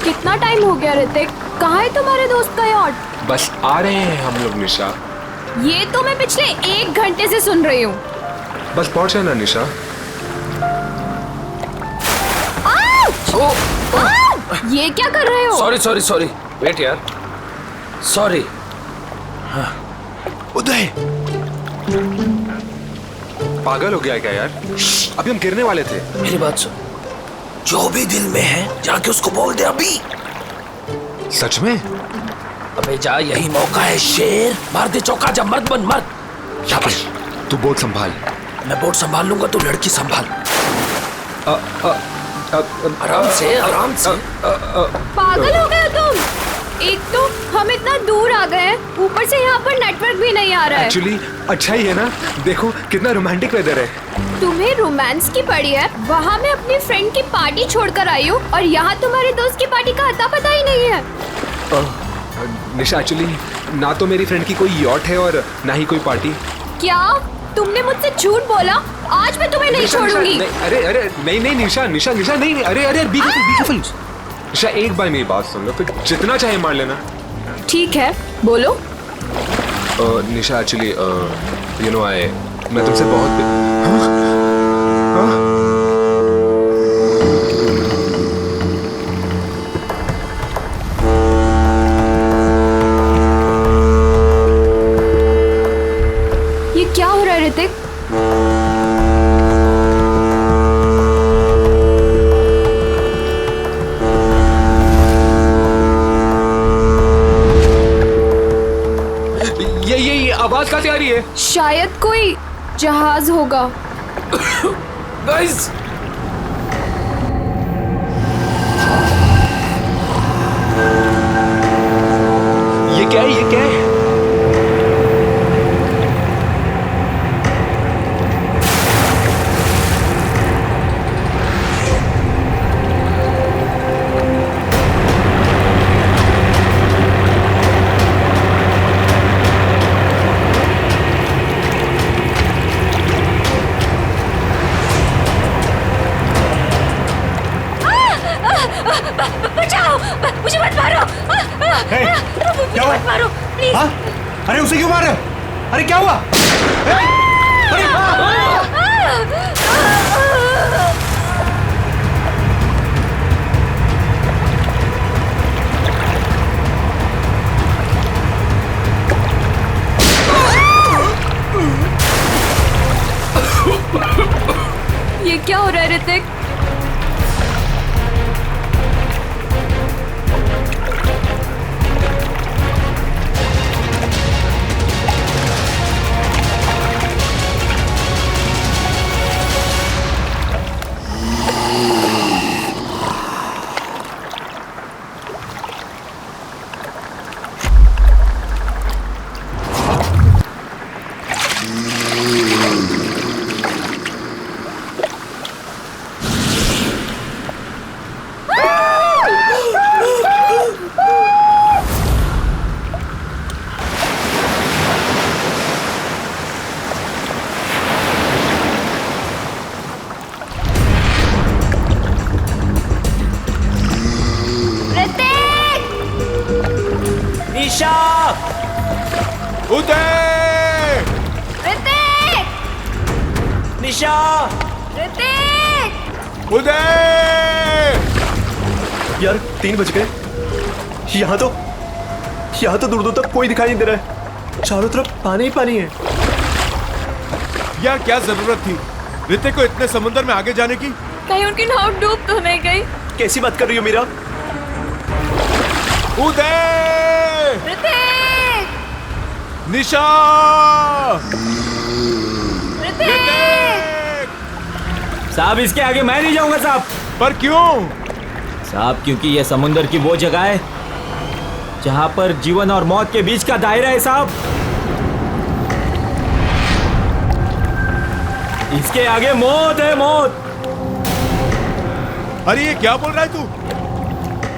कितना टाइम हो गया ऋतिक? कहाँ है तुम्हारे दोस्त का यॉट? बस आ रहे हैं हम लोग निशा। ये तो मैं पिछले 1 घंटे से सुन रही हूँ। बस पहुंचा ना निशा। ये क्या कर रहे हो? सॉरी वेट यार, सॉरी। उदय पागल हो गया क्या यार? अभी हम गिरने वाले थे। मेरी बात सुन, जो भी दिल में है जाके उसको बोल दे अभी। सच में? अबे जा, यही मौका है शेर। मार दे चौका, जब मर्द बन मर्द। शाबाश। तू बोट संभाल। मैं बोट संभाल लूंगा, तू लड़की संभाल। आराम से आराम से। पागल हो गए तुम? एक तो हम इतना दूर आ गए हैं, ऊपर से यहाँ पर नेटवर्क भी नहीं आ रहा है। एक्चुअली अच्छा ही है ना, देखो कितना रोमांटिक वेदर है। तुम्हें रोमांस की पड़ी है? वहाँ मैं अपनी फ्रेंड की पार्टी छोड़कर आई हूँ और यहाँ तुम्हारे दोस्त की पार्टी का अता पता ही नहीं है। निशा एक्चुअली ना तो मेरी फ्रेंड की कोई यॉट है और ना ही कोई पार्टी। क्या तुमने मुझसे झूठ बोला? आज मैं तुम्हें नहीं छोड़ूंगी। अरे नहीं निशा नहीं, अरे बी केयरफुल निशा, एक बार मेरी बात सुन लो, फिर जितना चाहे मार लेना। ठीक है, बोलो। निशा एक्चुअली यू नो मैं तुमसे बहुत ये क्या हो रहा है ऋतिक? ये आवाज कहाँ से आ रही है? शायद कोई जहाज होगा। गाइस, ये क्या है? बचाओ, मुझे मत मारो। क्या हुआ? मत मारो प्लीज। हाँ? अरे उसे क्यों मार रहे हो? अरे क्या हुआ? ये क्या हो रहा है ऋतिक? उदय! ऋतिक! निशा! ऋतिक! उदय! यार 3 बज गए। यहाँ तो दूर दूर तक कोई दिखाई नहीं दे रहा है। चारों तरफ पानी ही पानी है। यार क्या जरूरत थी ऋतिक को इतने समुद्र में आगे जाने की? कहीं उनकी नाव डूब तो नहीं गई? कैसी बात कर रही हो मीरा? उदय! ऋतिक! निशा! ऋतिक! साहब इसके आगे मैं नहीं जाऊंगा साहब। पर क्यों? साहब क्योंकि यह समुंदर की वो जगह है जहां पर जीवन और मौत के बीच का दायरा है साहब। इसके आगे मौत है, मौत। अरे ये क्या बोल रहा है तू?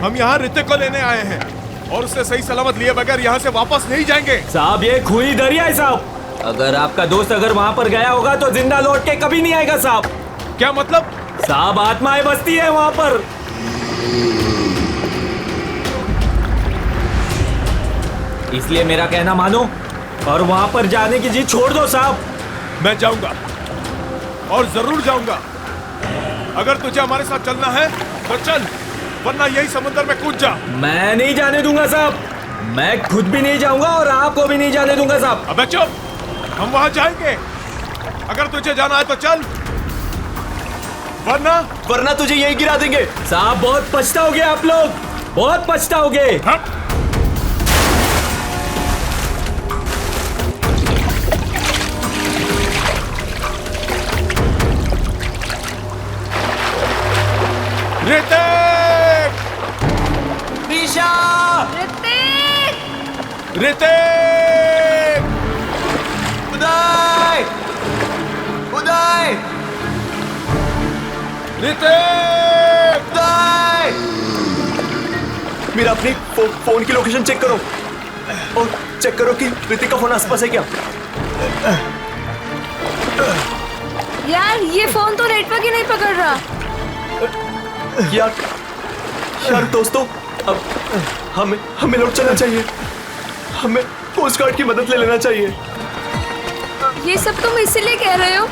हम यहाँ ऋतिक को लेने आए हैं और उससे सही सलामत लिए बगैर यहाँ से वापस नहीं जाएंगे। साहब ये खूनी दरिया है साहब। अगर आपका दोस्त अगर वहां पर गया होगा तो जिंदा लौट के कभी नहीं आएगा साहब। क्या मतलब? साहब आत्माएं बसती है वहां पर। इसलिए मेरा कहना मानो और वहां पर जाने की जिद छोड़ दो साहब। मैं जाऊंगा और जरूर जाऊंगा। अगर तुझे हमारे साथ चलना है तो चल, वरना यही समुद्र में कूद जा। मैं नहीं जाने दूंगा साहब। मैं खुद भी नहीं जाऊंगा और आपको भी नहीं जाने दूंगा साहब। अबे चुप, हम वहां जाएंगे। अगर तुझे जाना है तो चल, वरना तुझे यही गिरा देंगे। साहब बहुत पछताओगे आप लोग, बहुत पछताओगे। ऋतिक! निशा! ऋतिक! ऋतिक! उदय! उदय! ऋतिक! उदय! मीरा अपनी फोन की लोकेशन चेक करो और चेक करो कि ऋतिक का फोन आसपास है क्या। यार ये फोन तो नेटवर्क ही नहीं पकड़ रहा। यार दोस्तों, अब हमें लौट चलना चाहिए। हमें कोस्ट गार्ड की मदद ले लेना चाहिए। ये सब तुम इसीलिए कह रहे हो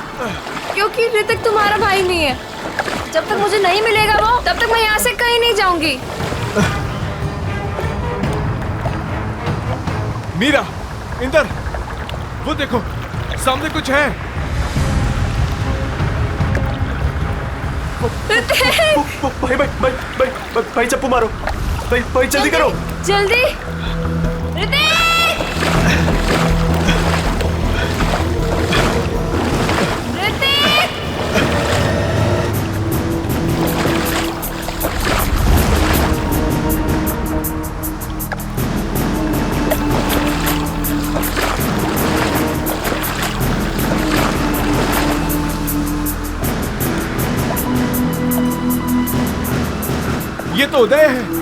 क्योंकि ऋतिक तुम्हारा भाई नहीं है। जब तक मुझे नहीं मिलेगा वो, तब तक मैं यहाँ से कहीं नहीं जाऊंगी। मीरा, इंदर, वो देखो सामने कुछ है। भाई चप्पू मारो। भाई जल्दी करो। जल्दी। ऋतिक! ऋतिक! ये तो उदय है।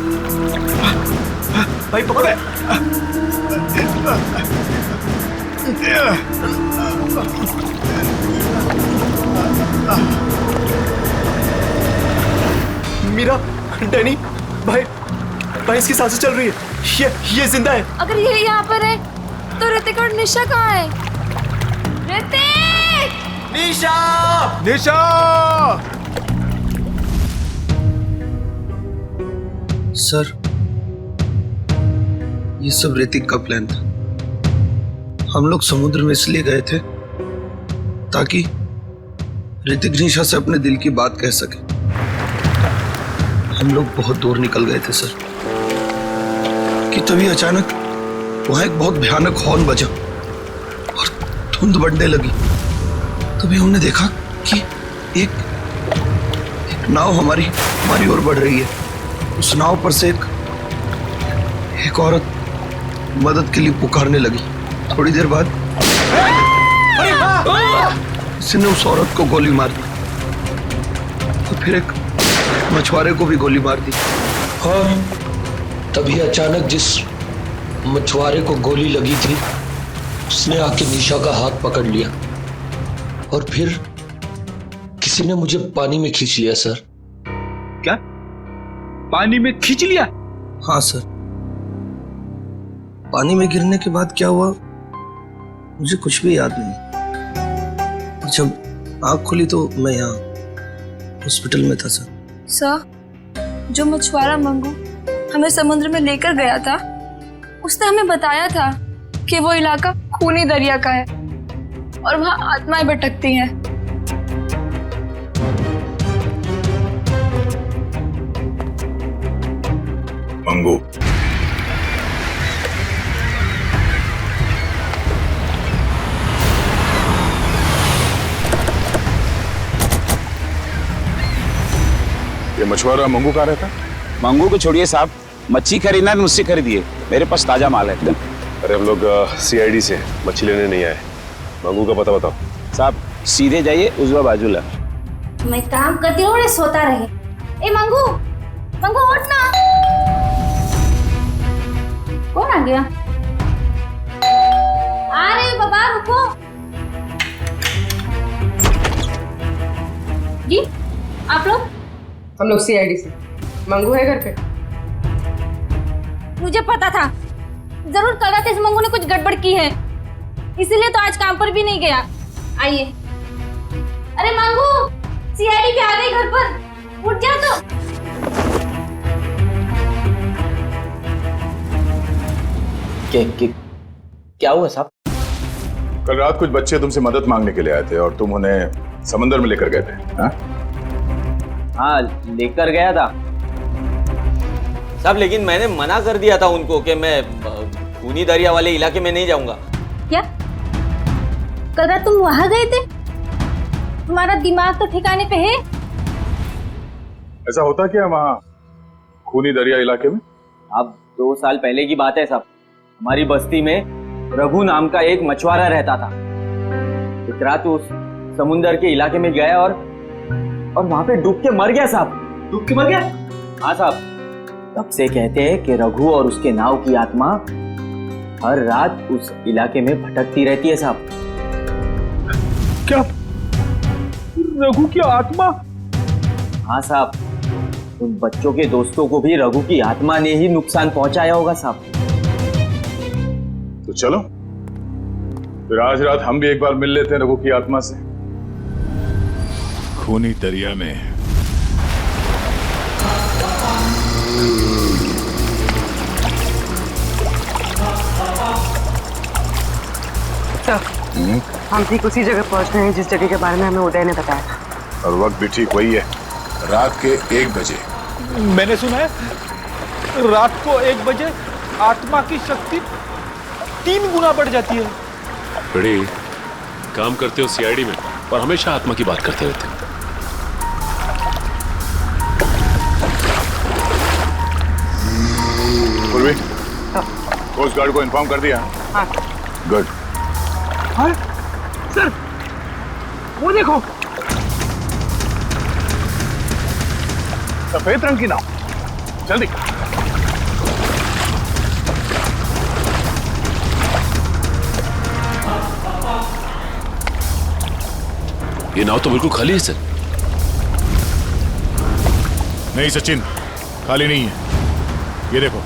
भाई पकड़ो। मीरा, डैनी, भाई इसकी सांसें चल रही है। ये जिंदा है। अगर ये यहाँ पर है तो ऋतिक और निशा कहाँ है? ऋतिक! निशा! निशा! सर, ये सब ऋतिक का प्लान था। हम लोग समुद्र में इसलिए गए थे ताकि ऋतिक निशा से अपने दिल की बात कह सके। हम लोग बहुत दूर निकल गए थे सर कि तभी अचानक वहां एक बहुत भयानक हॉर्न बजा और धुंध बढ़ने लगी। तभी हमने देखा कि एक नाव हमारी ओर बढ़ रही है। उस नाव पर से एक औरत मदद के लिए पुकारने लगी। थोड़ी देर बाद किसी ने उस औरत को गोली मार दी, तो फिर एक मछुआरे को भी गोली मार दी। और तभी अचानक जिस मछुआरे को गोली लगी थी उसने आके निशा का हाथ पकड़ लिया और फिर किसी ने मुझे पानी में खींच लिया सर। क्या? पानी में खींच लिया? हाँ सर। पानी में गिरने के बाद क्या हुआ मुझे कुछ भी याद नहीं। जब आँख खुली तो मैं यहाँ हॉस्पिटल में था सर। सर, जो मछुआरा मंगू हमें समुद्र में लेकर गया था, उसने हमें बताया था कि वो इलाका खूनी दरिया का है और वहाँ आत्माएं भटकती हैं। मंगू, ये मछुआरा मंगू कहाँ रहता? मंगू को छोड़िए साहब, मच्छी खरीदना है मुझसे खरीदिए, मेरे पास ताजा माल है एकदम। अरे हम लोग सीआईडी से मच्छी लेने नहीं आए। मंगू का पता बताओ। साहब सीधे जाइए, उजवा बाजू ला। मैं काम करती हूँ, सोता रहे। ए मंगू, मंगू उठ ना। कौन आ गया? आ रहे हो बाबा, रुको। जी आप लोग? हम लोग सीआईडी से। मंगू है घर पे? मुझे पता था, जरूर कल रात इस मंगू ने कुछ गड़बड़ की है, इसीलिए तो आज काम पर भी नहीं गया। आइए। अरे मंगू, सीआईडी भी आ गई घर पर, उठ जा तो। क्या हुआ साहब? कल रात कुछ बच्चे तुमसे मदद मांगने के लिए आए थे और तुम उन्हें समंदर में लेकर गए थे। हाँ, लेकर गया था साहब, लेकिन मैंने मना कर दिया था उनको कि मैं खूनी दरिया वाले इलाके में नहीं जाऊंगा। क्या कल रात तुम वहां गए थे? तुम्हारा दिमाग तो ठिकाने पे है? ऐसा होता क्या वहाँ खूनी दरिया इलाके में? अब 2 साल पहले की बात है साहब, हमारी बस्ती में रघु नाम का एक मछुआरा रहता था। एक रात उस समुंदर के इलाके में गया और वहां पे डूब के मर गया साहब। डूब के मर गया? हाँ साहब, तब से कहते हैं कि रघु और उसके नाव की आत्मा हर रात उस इलाके में भटकती रहती है साहब। क्या रघु की आत्मा? हाँ साहब, उन बच्चों के दोस्तों को भी रघु की आत्मा ने ही नुकसान पहुंचाया होगा साहब। तो चलो फिर आज रात हम भी एक बार मिल लेते हैं रघु की आत्मा से। खूनी दरिया में हम ठीक उसी जगह पहुंच गए हैं जिस जगह के बारे में हमें उदय ने बताया था। और वक्त भी ठीक वही है, रात के 1 बजे। मैंने सुना है रात को 1 बजे आत्मा की शक्ति 3 गुना बढ़ जाती है। बड़ी काम करते हो सीआईडी में और हमेशा आत्मा की बात करते रहते हो। पूर्वी, कोस्ट गार्ड को इन्फॉर्म कर दिया? हाँ। गुड। हाँ सर, वो देखो, सफेद रंग की नाव, जल्दी। ये नाव तो बिल्कुल खाली है सर। नहीं सचिन, खाली नहीं है। ये देखो,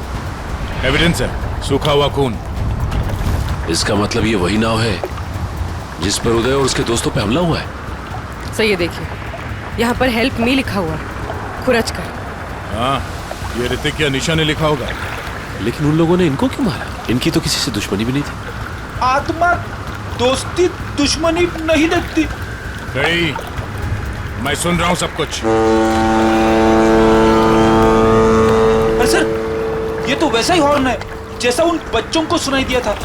एविडेंस है, सूखा हुआ खून। इसका मतलब ये वही नाव है जिस पर उदय और उसके दोस्तों पे हमला हुआ है। सर ये देखिए, यहाँ पर हेल्प मी लिखा हुआ है, खुरच कर। हाँ, ये ऋतिक या निशा ने लिखा होगा। लेकिन उन लोगों ने इनको क्यों मारा? इनकी तो किसी से दुश्मनी भी नहीं थी। आत्मा दोस्ती दुश्मनी नहीं देखती। गई, मैं सुन रहा हूं सब कुछ। अरे सर, ये तो वैसा ही हॉर्न है जैसा उन बच्चों को सुनाई दिया था।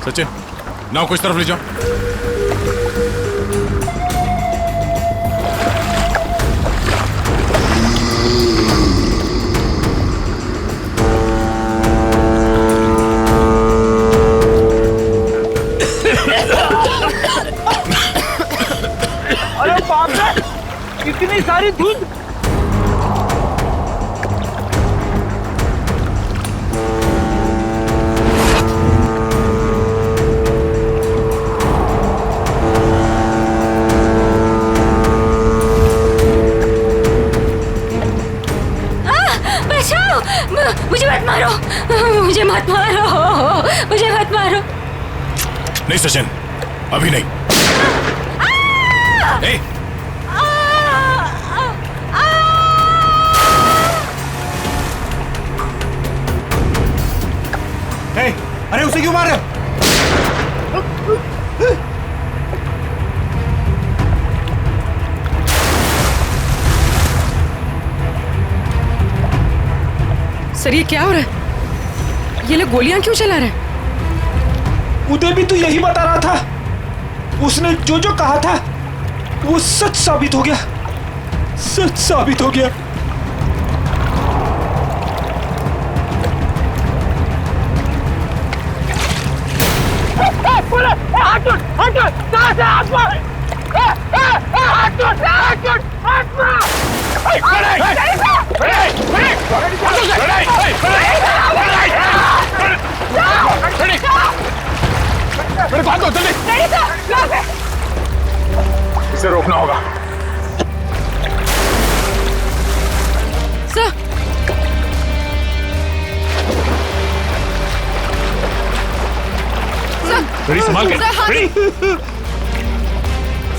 सचिन, नाव को इस तरफ ले जाओ। अरे बाप रे, इतनी सारी धुंध। मुझे मत मारो, मुझे मत मारो, मुझे मत मारो। नहीं सचिन, अभी नहीं। ए! अरे उसे क्यों मार रहे हो? सर ये क्या हो रहा है? ये लोग गोलियां क्यों चला रहे हैं? उदय भी तो यही बता रहा था। उसने जो जो कहा था वो सच साबित हो गया। सच साबित हो गया। इसे रोकना होगा। सर रेडी संभाल के। रेडी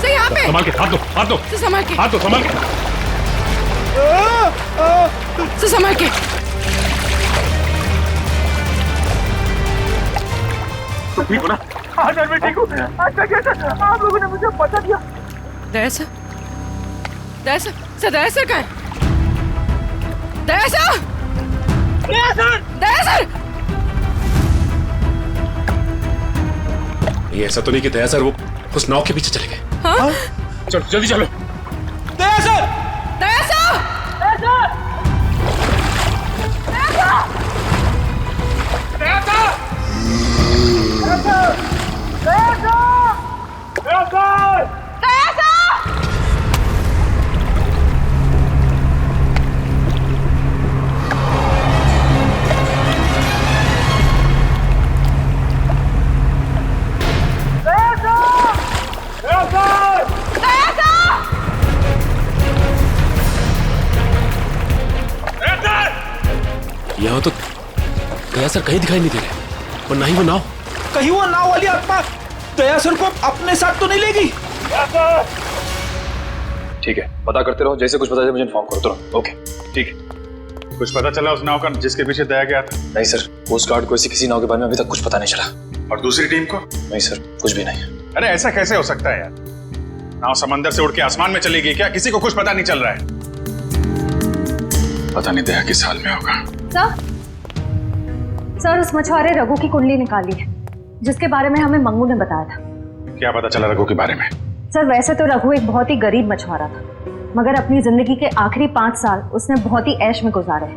सर यहाँ पे संभाल के। हाथ दो, हाथ दो, सर संभाल के। हाथ दो, संभाल के। सर संभाल के। तो ठीक हो ना? हाँ सर मैं ठीक हूँ। अच्छा क्या सर आप लोगों ने मुझे बता दिया। दया सर, दया सर, सर दया सर कहाँ है? दया सर, दया सर, दया सर। ये ऐसा तो नहीं कि दया सर वो उस नाव के पीछे चले गए? हाँ? चलो जल्दी चलो। दया सर, दया सर, दया सर, दया सर, दया सर, दया सर, दया सर, दया सर, दया सर। यहाँ तो दया सर कहीं दिखाई नहीं दे रहे और ना ही वो नाव। कहीं वो नाव वाली आत्मा दया सर को अपने साथ तो नहीं लेगी? ठीक है, पता करते रहो। जैसे कुछ पता चले मुझे इन्फॉर्म करो तुरंत। ओके ठीक है। कुछ पता चला उस नाव का जिसके पीछे दया गया था? नहीं सर, कोस्ट गार्ड को ऐसी किसी नाव के बारे में अभी तक कुछ पता नहीं चला। और दूसरी टीम को? नहीं सर, कुछ भी नहीं। अरे ऐसा कैसे हो सकता है यार? नाव समंदर से उड़ के आसमान में चली गई क्या? किसी को कुछ पता नहीं चल रहा है। पता नहीं दया किस हाल में होगा। सर उस मछुआरे रघु की कुंडली निकाली है जिसके बारे में हमें मंगू ने बताया था। क्या पता चला रघु के बारे में? सर वैसे तो रघु एक बहुत ही गरीब मछुआरा था, मगर अपनी जिंदगी के आखिरी 5 साल उसने बहुत ही ऐश में गुजारे।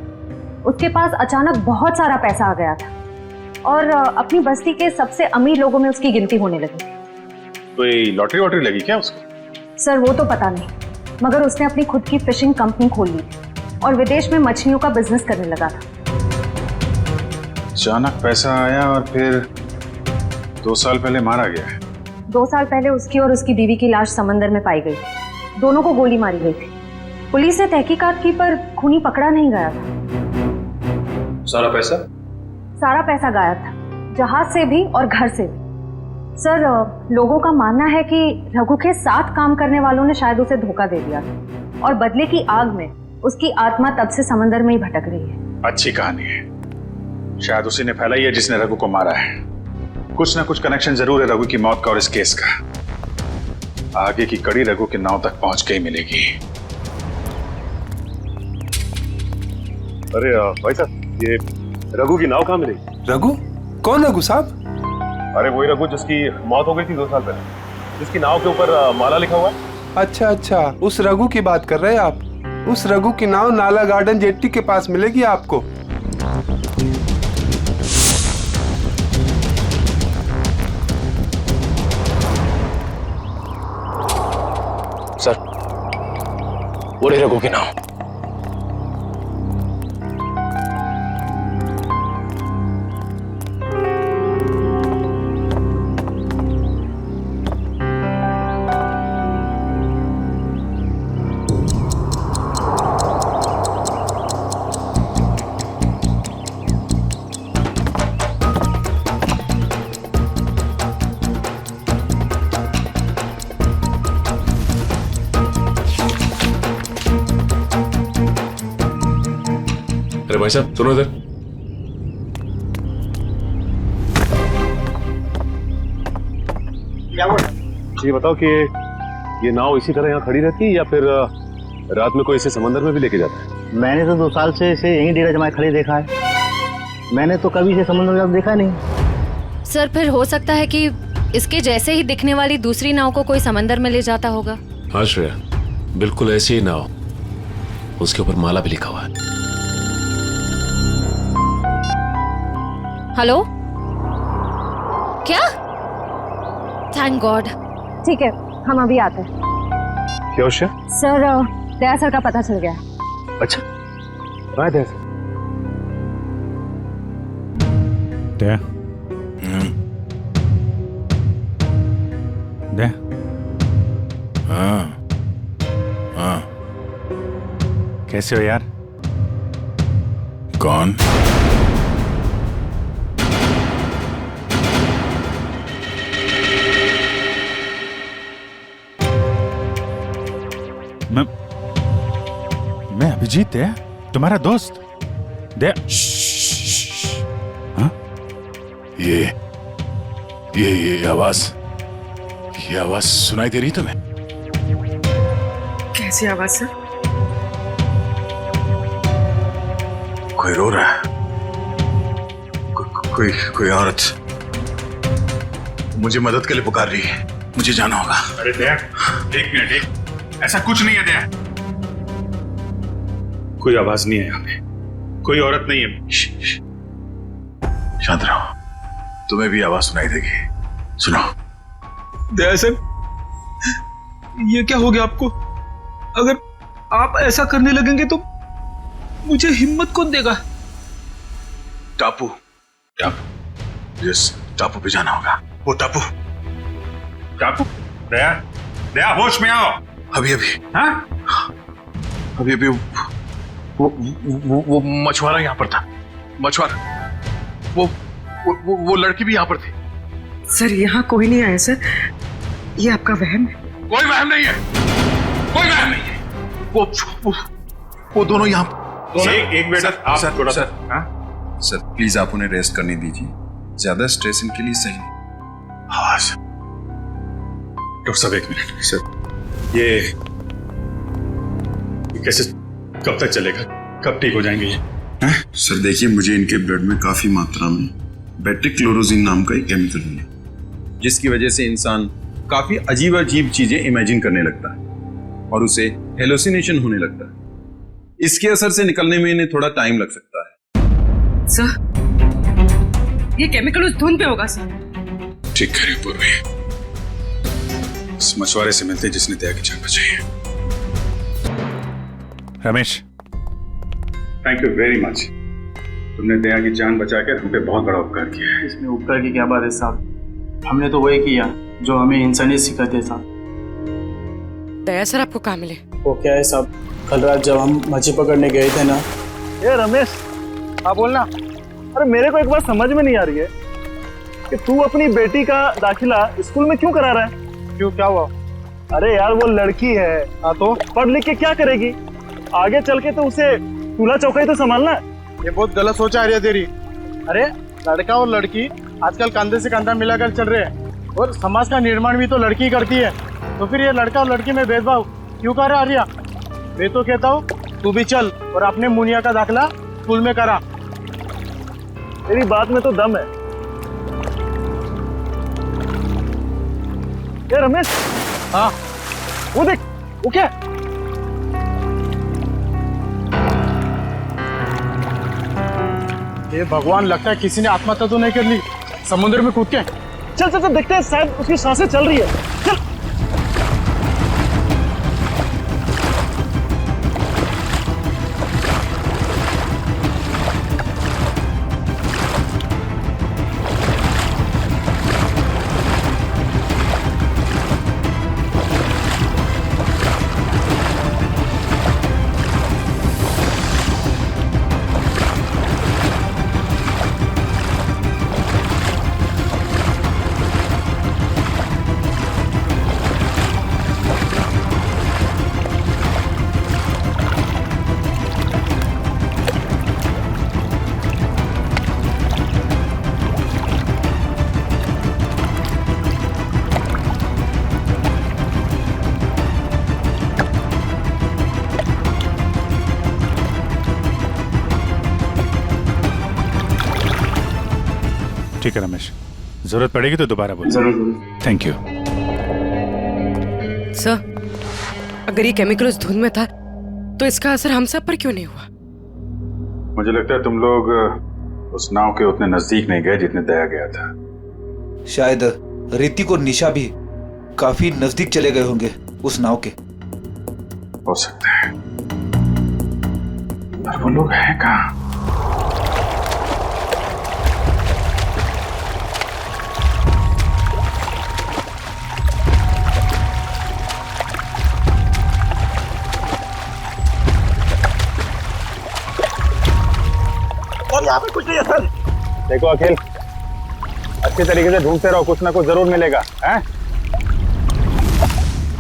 उसके पास अचानक बहुत सारा पैसा आ गया था और अपनी बस्ती के सबसे अमीर लोगों में उसकी गिनती होने लगी थी। कोई लॉटरी वॉटरी लगी क्या उसको? सर वो तो पता नहीं, मगर उसने अपनी खुद की फिशिंग कंपनी खोल ली थी और विदेश में मछलियों का बिजनेस करने लगा था। अचानक पैसा आया और फिर 2 साल पहले मारा गया है। 2 साल पहले उसकी और उसकी बीवी की लाश समंदर में पाई गई थी। दोनों को गोली मारी गई थी। पुलिस ने तहकीकात की पर खूनी पकड़ा नहीं गया था। सारा पैसा? सारा पैसा गायब था, जहाज से भी और घर से भी। सर लोगों का मानना है कि रघु के साथ काम करने वालों ने शायद उसे धोखा दे दिया और बदले की आग में उसकी आत्मा तब से समंदर में ही भटक रही है। अच्छी कहानी है। शायद उसी ने फैलाई है जिसने रघु को मारा है। कुछ ना कुछ कनेक्शन जरूर है रघु की मौत का और इस केस का। आगे की कड़ी रघु के नाव तक पहुंच के ही मिलेगी। अरे भाई साहब, ये रघु की नाव कहाँ मिली? रघु? कौन रघु साहब? अरे वही रघु जिसकी मौत हो गई थी 2 साल पहले, जिसकी नाव के ऊपर माला लिखा हुआ है। अच्छा अच्छा, उस रघु की बात कर रहे हैं आप। उस रघु की नाव नाला गार्डन जेट्टी के पास मिलेगी आपको। सर वो रही रघु की नाव। अरे भाई साहब सुनो इधर। ये बताओ कि ये नाव इसी तरह यहाँ खड़ी रहती है या फिर रात में कोई इसे समंदर में भी लेके जाता है? मैंने तो 2 साल से इसे यहीं डेरा जमाए खड़े देखा है। मैंने तो कभी इसे समुद्र में देखा नहीं। सर फिर हो सकता है कि इसके जैसे ही दिखने वाली दूसरी नाव को कोई समंदर में ले जाता होगा। हाँ श्रेया, बिल्कुल ऐसी ही नाव, उसके ऊपर माला भी लिखा हुआ है। हेलो, क्या? Thank God. ठीक है, हम अभी आते हैं। क्या उषा? सर, दया सर का पता चल गया। अच्छा, कहाँ है दया सर? दया, दया। हाँ हाँ। कैसे हो यार? कौन? मैं अभिजीत है, तुम्हारा दोस्त। दया। हाँ? ये आवाज सुनाई दे रही तुम्हें? कैसी आवाज सर? कोई रो रहा है। कोई औरत मुझे मदद के लिए पुकार रही है। मुझे जाना होगा। अरे दया, एक मिनट, ऐसा कुछ नहीं है दया। कोई आवाज नहीं है यहाँ पे, कोई औरत नहीं है। शांत रहो, तुम्हें भी आवाज सुनाई देगी। सुनो। दया सर, ये क्या हो गया आपको? अगर आप ऐसा करने लगेंगे तो मुझे हिम्मत कौन देगा? टापू जिस टापू पे जाना होगा, वो टापू। दया, दया होश में आओ। अभी हाँ? अभी वो मछुआरा यहाँ पर था। मछुआरा, वो लड़की भी यहाँ पर थी। सर यहाँ कोई नहीं आया सर, ये आपका वहम है। कोई वहम नहीं है, कोई वहम नहीं है। वो दोनों यहाँ। एक मिनट आप थोड़ा सा। सर प्लीज आप उन्हें रेस्ट करने दीजिए, ज्यादा स्ट्रेस इनके लिए सही नहीं। हाँ सर। डॉक्टर साहब एक मिनट। सर ये कैसे, कब तक चलेगा, कब ठीक हो जाएंगे ये? सर देखिए, मुझे इनके ब्लड में काफी मात्रा में बेटिक्लोरोजिन नाम का एक केमिकल मिला, जिसकी वजह से इंसान काफी अजीब अजीब चीजें इमेजिन करने लगता है और उसे हेलोसिनेशन होने लगता है। इसके असर से निकलने में इन्हें थोड़ा टाइम लग सकता है। सर ये केमिकल उस धुन पे होगा सर। ठीक कह रही पूर्वी, इस मछुआरे से मिलते जिसने दया की जान बचाई है। Ramesh, thank you very much. तुमने दया की जान बचाकर हम पे बहुत बड़ा उपकार किया है। इसमें उपकार की क्या बात है साहब, हमने तो वही किया जो हमें इंसानियत सिखाते साहब। दया सर आपको कहाँ मिले? वो क्या है साहब, कल रात जब हम मछली पकड़ने गए थे ना। ये रमेश, हाँ बोलना। अरे मेरे को एक बात समझ में नहीं आ रही है कि तू अपनी बेटी का दाखिला स्कूल में क्यों करा रहा है? क्यों, क्या हुआ? अरे यार वो लड़की है, हाँ तो पढ़ लिख के क्या करेगी? आगे चल के तो उसे चूल्हा चौका ही तो संभालना है। ये बहुत गलत सोच आ रही है तेरी। अरे लड़का और लड़की आजकल कंधे से कंधा मिलाकर चल रहे हैं और समाज का निर्माण भी तो लड़की करती है, तो फिर ये लड़का और लड़की में भेदभाव क्यों कर रहा है आर्या? मैं तो कहता हूँ तू भी चल और अपने मुनिया का दाखिला स्कूल में करा। तेरी बात में तो दम है। ये रमेश, हाँ वो देख, वो क्या? ये भगवान, लगता है किसी ने आत्महत्या तो नहीं कर ली समुद्र में कूद के। चल चल चल देखते हैं, शायद उसकी सांसें चल रही है। चल। ठीक है रमेश, जरूरत पड़ेगी तो दोबारा बोल। जरूर। Thank you. सर, अगर ये केमिकल उस धुंध में था तो इसका असर हम सब पर क्यों नहीं हुआ? मुझे लगता है तुम लोग उस नाव के उतने नजदीक नहीं गए जितने दया गया था। शायद ऋतिक और निशा भी काफी नजदीक चले गए होंगे उस नाव के। हो सकता है, पर वो लोग हैं कहाँ? यहाँ पे कुछ नहीं है सर। देखो अखिल, अच्छी तरीके से ढूंढते रहो, कुछ ना कुछ जरूर मिलेगा। हैं?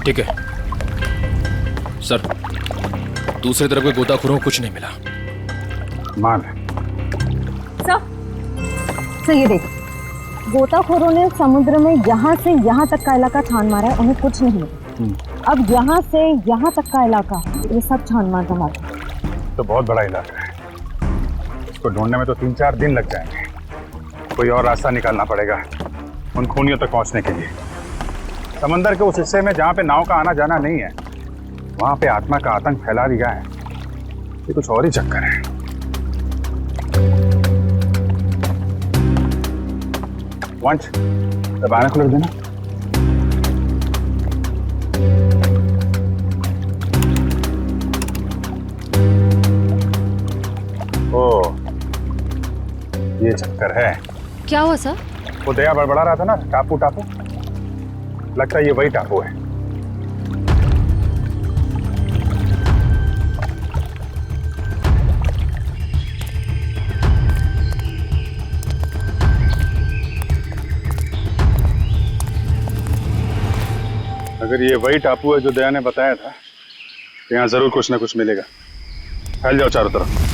ठीक है सर, दूसरी तरफ के गोताखोरों को कुछ नहीं मिला। मान सर ये देख, गोताखोरों ने समुद्र में यहाँ से यहाँ तक का इलाका छान मारा है, उन्हें कुछ नहीं मिला। अब यहाँ से यहाँ तक का इलाका, ये सब छान मार दमा। तो बहुत बड़ा इलाका है, इसको ढूंढने में तो 3-4 दिन लग जाएंगे। कोई और रास्ता निकालना पड़ेगा उन खूनियों तक पहुंचने के लिए। समंदर के उस हिस्से में जहाँ पे नाव का आना जाना नहीं है, वहां पे आत्मा का आतंक फैला दिया है। ये कुछ और ही चक्कर है। वंश, दबाना खुल देना। ओ, ये चक्कर है। क्या हुआ सर? वो दया बड़बड़ा रहा था ना, टापू टापू, लगता है ये वही टापू है। अगर ये वही टापू है जो दया ने बताया था, तो यहाँ जरूर कुछ ना कुछ मिलेगा। फैल जाओ चारों तरफ।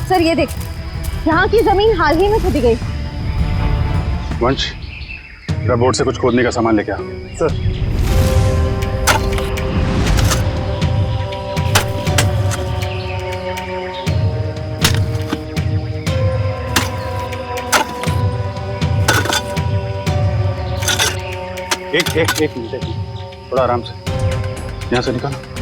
सर ये देख, यहाँ की जमीन हाल ही में खुदी गई। वंश, बोट से कुछ खोदने का सामान लेके आ। सर। एक मिनट, थोड़ा आराम से, यहाँ से निकालो।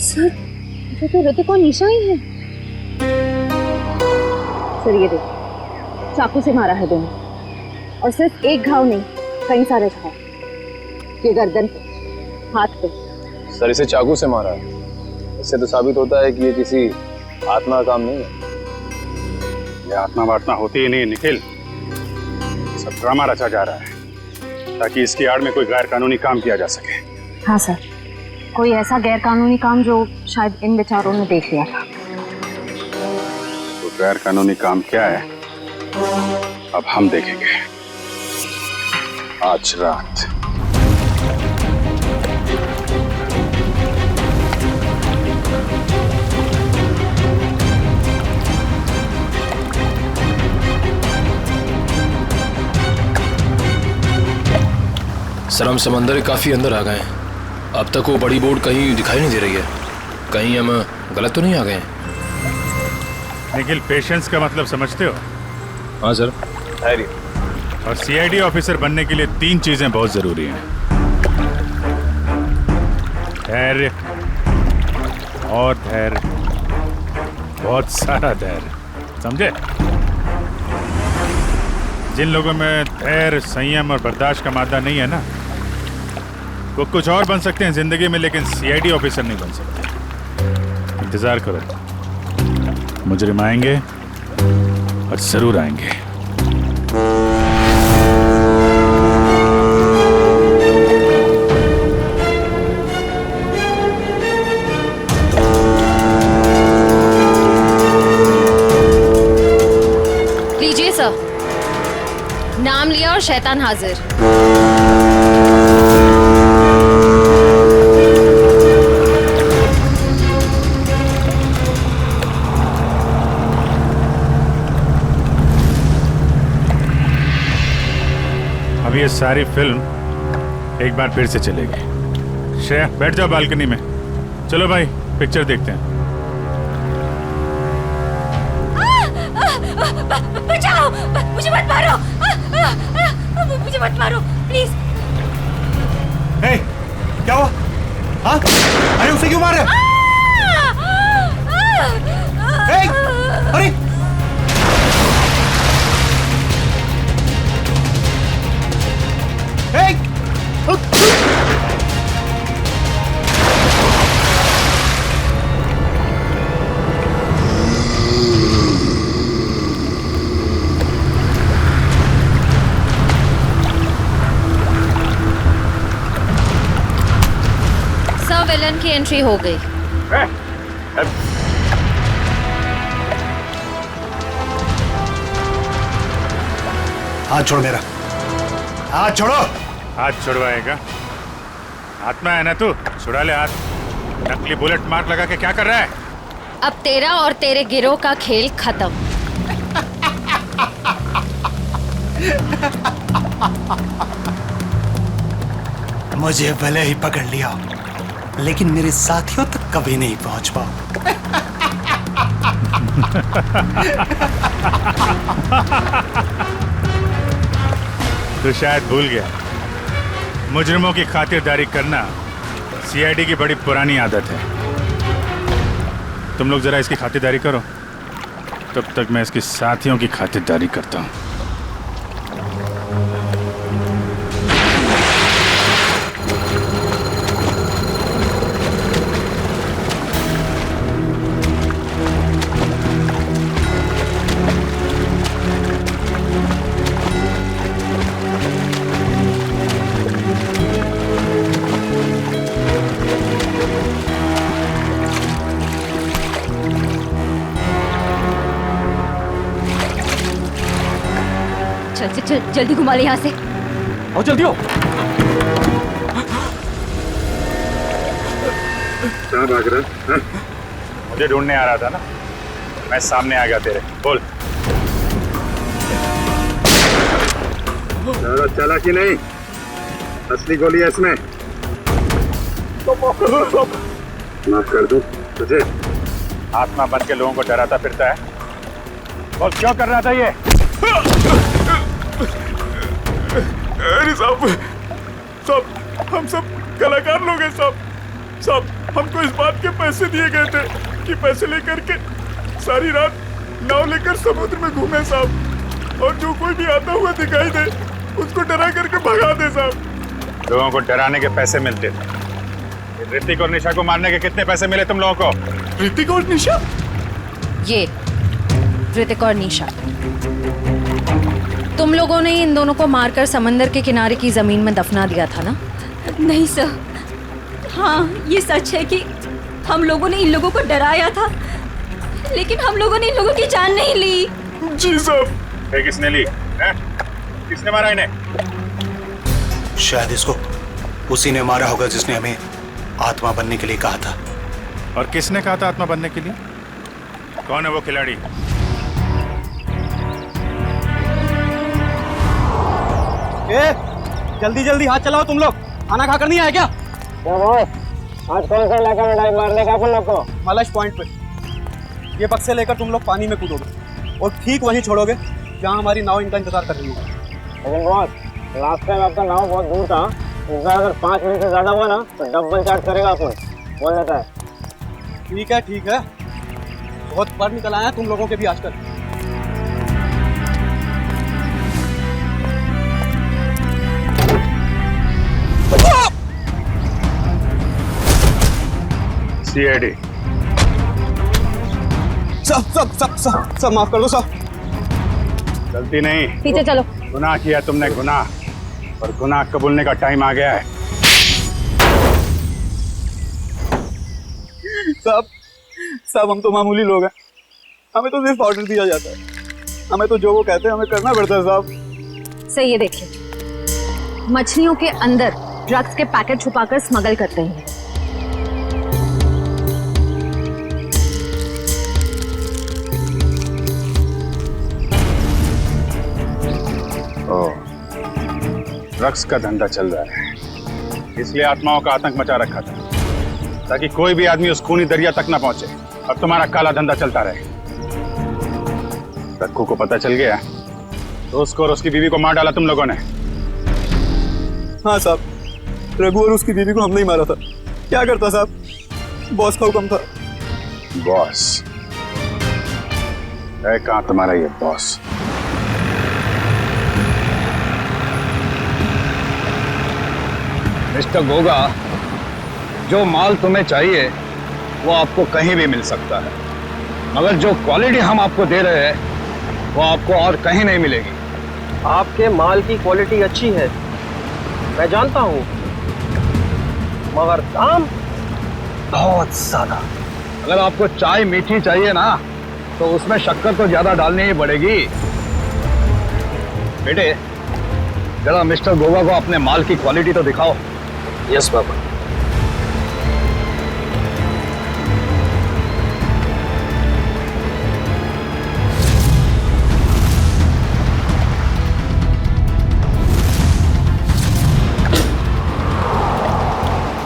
सर, ये तो ऋतिक और निशा ही है। सर ये देख, चाकू से मारा है दोनों, और सिर्फ एक घाव नहीं, कई सारे घाव। ये गर्दन पे, हाथ पे। सर इसे चाकू से मारा है, इससे तो साबित होता है कि ये किसी आत्मा का काम नहीं है। ये आत्मा वात्मा होती ही नहीं निखिल, सब ड्रामा रचा जा रहा है ताकि इसकी आड़ में कोई गैर कानूनी काम किया जा सके। हाँ सर, कोई ऐसा गैर कानूनी काम जो शायद इन बेचारों ने देख लिया था। तो गैर कानूनी काम क्या है, अब हम देखेंगे आज रात। सर, हम समंदर के काफी अंदर आ गए हैं। अब तक वो बड़ी बोट कहीं दिखाई नहीं दे रही है। कहीं हम गलत तो नहीं आ गए हैं? निखिल, पेशेंस का मतलब समझते हो? हाँ सर। धैर्य। और सीआईडी ऑफिसर बनने के लिए 3 चीजें बहुत जरूरी हैं। धैर्य और धैर्य, बहुत सारा धैर्य, समझे? जिन लोगों में धैर्य, संयम और बर्दाश्त का मादा नहीं है ना, वो कुछ और बन सकते हैं जिंदगी में, लेकिन सीआईडी ऑफिसर नहीं बन सकते। इंतजार करो, मुजरिम आएंगे और जरूर आएंगे। सर, नाम लिया और शैतान हाजिर। अब ये सारी फिल्म एक बार फिर से चलेगी। श्रेया बैठ जाओ बालकनी में। चलो भाई पिक्चर देखते हैं। बचाओ, मुझे मत मारो, मुझे मत मारो प्लीज। क्या हुआ? हाँ? अरे उसे क्यों मार रहे? अरे सर, विलन की एंट्री हो गई। हाथ छोड़ मेरा, हाथ छोड़ो। हाथ छुड़वाएगा? आत्मा है ना तू, छुड़ा ले हाथ। नकली बुलेट मार्क लगा के क्या कर रहा है? अब तेरा और तेरे गिरोह का खेल खत्म। मुझे भले ही पकड़ लिया, लेकिन मेरे साथियों तक कभी नहीं पहुंच पाओ। तू शायद भूल गया, मुजरिमों की खातिरदारी करना सीआईडी की बड़ी पुरानी आदत है। तुम लोग जरा इसकी खातिरदारी करो, तब तक मैं इसके साथियों की खातिरदारी करता हूँ। चल जल्दी घुमा ले यहाँ से। और जल्दी हो। कहाँ भाग रहा? मुझे ढूंढने आ रहा था ना, मैं सामने आ गया तेरे। बोल। ज़्यादा चालाकी नहीं, असली गोली है इसमें। माफ कर दूं तुझे? आत्मा बन के लोगों को डराता फिरता है। बोल क्यों कर रहा था ये? अरे साहब, हम सब कलाकार लोग हैं साहब। हमको इस बात के पैसे दिए गए थे कि पैसे लेकर के सारी रात नाव लेकर समुद्र में घूमे साहब, और जो कोई भी आता हुआ दिखाई दे उसको डरा करके भगा दे साहब। लोगों को डराने के पैसे मिलते थे। ऋतिक और निशा को मारने के कितने पैसे मिले तुम लोगों को? ऋतिक और निशा? ये ऋतिक और निशा, तुम लोगों ने इन दोनों को मारकर समंदर के किनारे की जमीन में दफना दिया था ना? नहीं सर, हाँ ये सच है कि हम लोगों ने इन लोगों को डराया था, लेकिन हम लोगों ने इन लोगों की जान नहीं ली। जी साहब। किसने ली है? किसने मारा इन्हें? शायद इसको उसी ने मारा होगा जिसने हमें आत्मा बनने के लिए कहा था। और किसने कहा था आत्मा बनने के लिए? कौन है वो खिलाड़ी? जल्दी जल्दी हाथ चलाओ तुम लोग, खाना खाकर नहीं आए क्या? आज कौन सा इलाका में डाइव मारने का अपन लोग को? मलश पॉइंट पे। ये बक्से लेकर तुम लोग पानी में कूदोगे और ठीक वहीं छोड़ोगे जहाँ हमारी नाव इनका इंतजार कर रही है। लेकिन बॉस, लास्ट टाइम आपका नाव बहुत दूर था, इस बार अगर 5 मिनट से ज्यादा हुआ ना तो डबल चार्ज करेगा अपन, बोल देता है। ठीक है, बहुत बार निकल आया तुम लोगों के भी आजकल। सीआईडी। सब माफ कर दो सब। गलती नहीं, पीछे चलो। गुनाह किया तुमने, गुनाह, और गुनाह कबूलने का टाइम आ गया है। सब हम तो मामूली लोग हैं, हमें तो सिर्फ ऑर्डर दिया जाता है, हमें तो जो वो कहते हैं हमें करना पड़ता है साहब। सही है, देखिए मछलियों के अंदर ड्रग्स के पैकेट छुपाकर स्मगल करते हैं। ड्रग्स का धंधा चल रहा है, इसलिए आत्माओं का आतंक मचा रखा था ताकि कोई भी आदमी उस खूनी दरिया तक ना पहुंचे और तुम्हारा काला धंधा चलता रहे। रक्कू को पता चल गया तो उसको और उसकी बीवी को मार डाला तुम लोगों ने। हाँ साहब, रघु और उसकी बीवी को हमने ही मारा था। क्या करता साहब, बॉस का हुक्म था। बॉस है कहां तुम्हारा ये बॉस? मिस्टर गोगा, जो माल तुम्हें चाहिए वो आपको कहीं भी मिल सकता है, मगर जो क्वालिटी हम आपको दे रहे हैं वो आपको और कहीं नहीं मिलेगी। आपके माल की क्वालिटी अच्छी है, मैं जानता हूँ, मगर दाम बहुत ज्यादा। अगर आपको चाय मीठी चाहिए ना तो उसमें शक्कर तो ज्यादा डालनी ही पड़ेगी। बेटे, जरा मिस्टर गोगा को अपने माल की क्वालिटी तो दिखाओ। यस बाबा।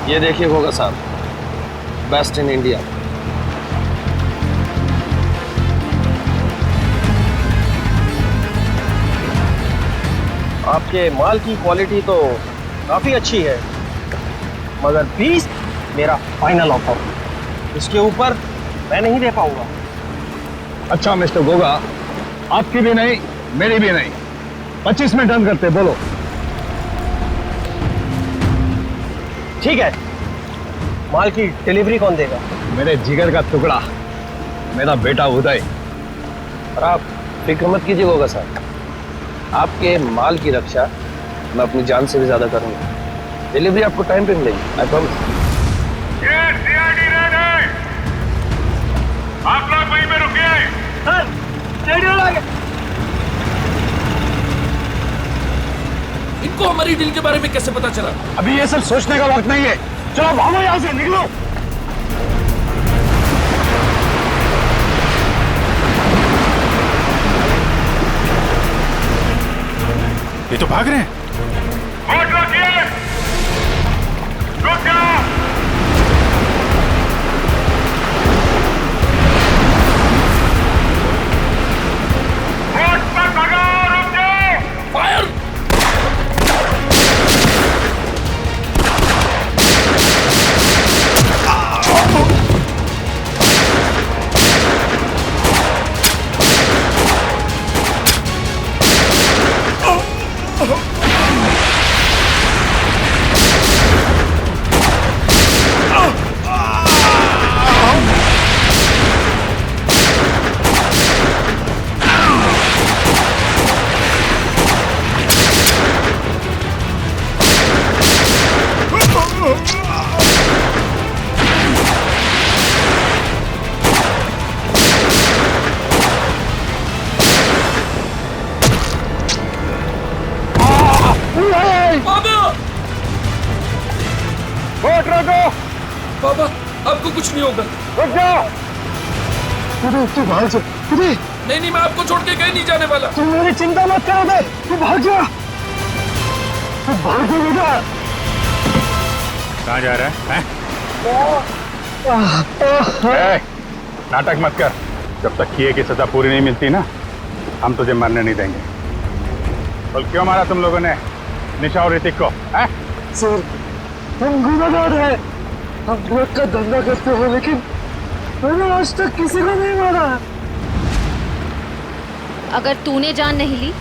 ये देखिए गोगा साहब, बेस्ट इन इंडिया। आपके माल की क्वालिटी तो काफी अच्छी है, मगर 20 मेरा फाइनल ऑफर, इसके ऊपर मैं नहीं दे पाऊंगा। अच्छा मिस्टर गोगा, आपकी भी नहीं मेरी भी नहीं, 25 में डन करते, बोलो। ठीक है, माल की डिलीवरी कौन देगा? मेरे जिगर का टुकड़ा, मेरा बेटा उदय। और आप फिक्र मत कीजिए गोगा साहब, आपके माल की रक्षा मैं अपनी जान से भी ज्यादा करूंगा। डिलीवरी आपको टाइम पे मिलेगी, आई प्रॉमिस। आप लोग वहीं पे रुकिए। सर, रेडियो आ गया। इनको हमारी डील के बारे में कैसे पता चला? अभी ये सब सोचने का वक्त नहीं है, चलो भागो यहाँ से, निकलो। ये तो भाग रहे हैं। रुक जाओ। फायर! बाबा, आपको कुछ नहीं होगा। रुक जाओ। तू भाग जा। नहीं, मैं आपको छोड़ के कहीं नहीं जाने वाला। तुम मेरी चिंता मत करो बे, तू भाग जा। तू भाग जा बेटा। कहाँ जा रहा है? नाटक मत कर, जब तक किए की सजा पूरी नहीं मिलती ना, हम तुझे मरने नहीं देंगे। बोल, क्यों मारा तुम लोगों ने निशा और ऋतिक को? सर, हम गुनहगार हैं, हम ड्रग का धंधा करते हैं, लेकिन मैंने आज तक किसी को नहीं मारा। अगर तूने जान नहीं ली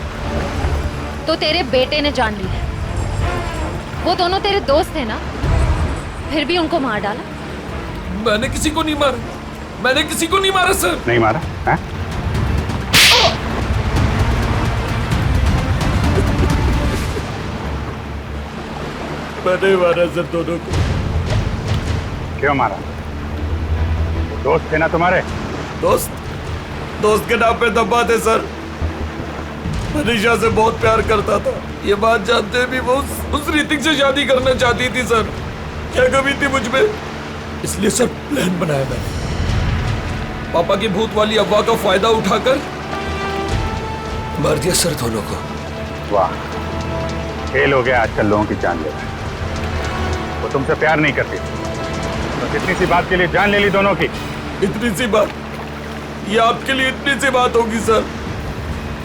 तो तेरे बेटे ने जान ली है। वो दोनों तेरे दोस्त थे ना, फिर भी उनको मार डाला। मैंने किसी को नहीं मारा, मैंने किसी को नहीं मारा सर। नहीं मारा है? मैंने मारा सर दोनों को। क्यों मारा? दोस्त थे ना तुम्हारे? दोस्त के नाम पे दबा थे सर। मनीषा से बहुत प्यार करता था। ये बात जानते भी वो उस ऋतिक से शादी करना चाहती थी सर। क्या कमी थी मुझ में, इसलिए सर प्लान बनाया मैंने। पापा की भूत वाली अफवाह का फायदा उठाकर मार दिया सर दोनों को। वाह, खेल हो गया आजकल लोगों की जान लेना। वो तुमसे प्यार नहीं करती तो कितनी सी बात के लिए जान ले ली दोनों की। इतनी सी बात, ये आपके लिए इतनी सी बात होगी सर,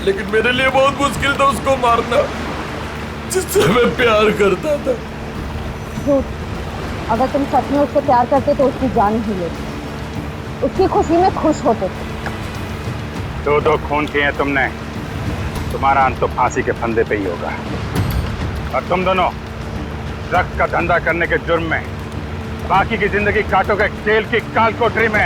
लेकिन मेरे लिए बहुत मुश्किल था उसको मारना जिससे मैं प्यार करता था। अगर तुम सच में उससे प्यार करते तो उसकी जान ही लेते, उसकी खुशी में खुश होते थे। दो खून किए हैं तुमने, तुम्हारा अंत तो फांसी के फंदे पे ही होगा। और तुम दोनों ड्रग्स का धंधा करने के जुर्म में बाकी की जिंदगी काटोगे जेल की काल कोठरी में।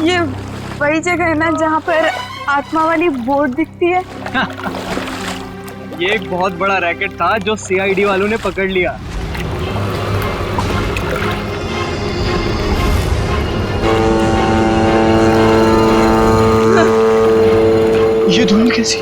ये वही जगह है ना जहाँ पर आत्मा वाली बोर्ड दिखती है? ये एक बहुत बड़ा रैकेट था जो सीआईडी वालों ने पकड़ लिया। ये धुन कैसी?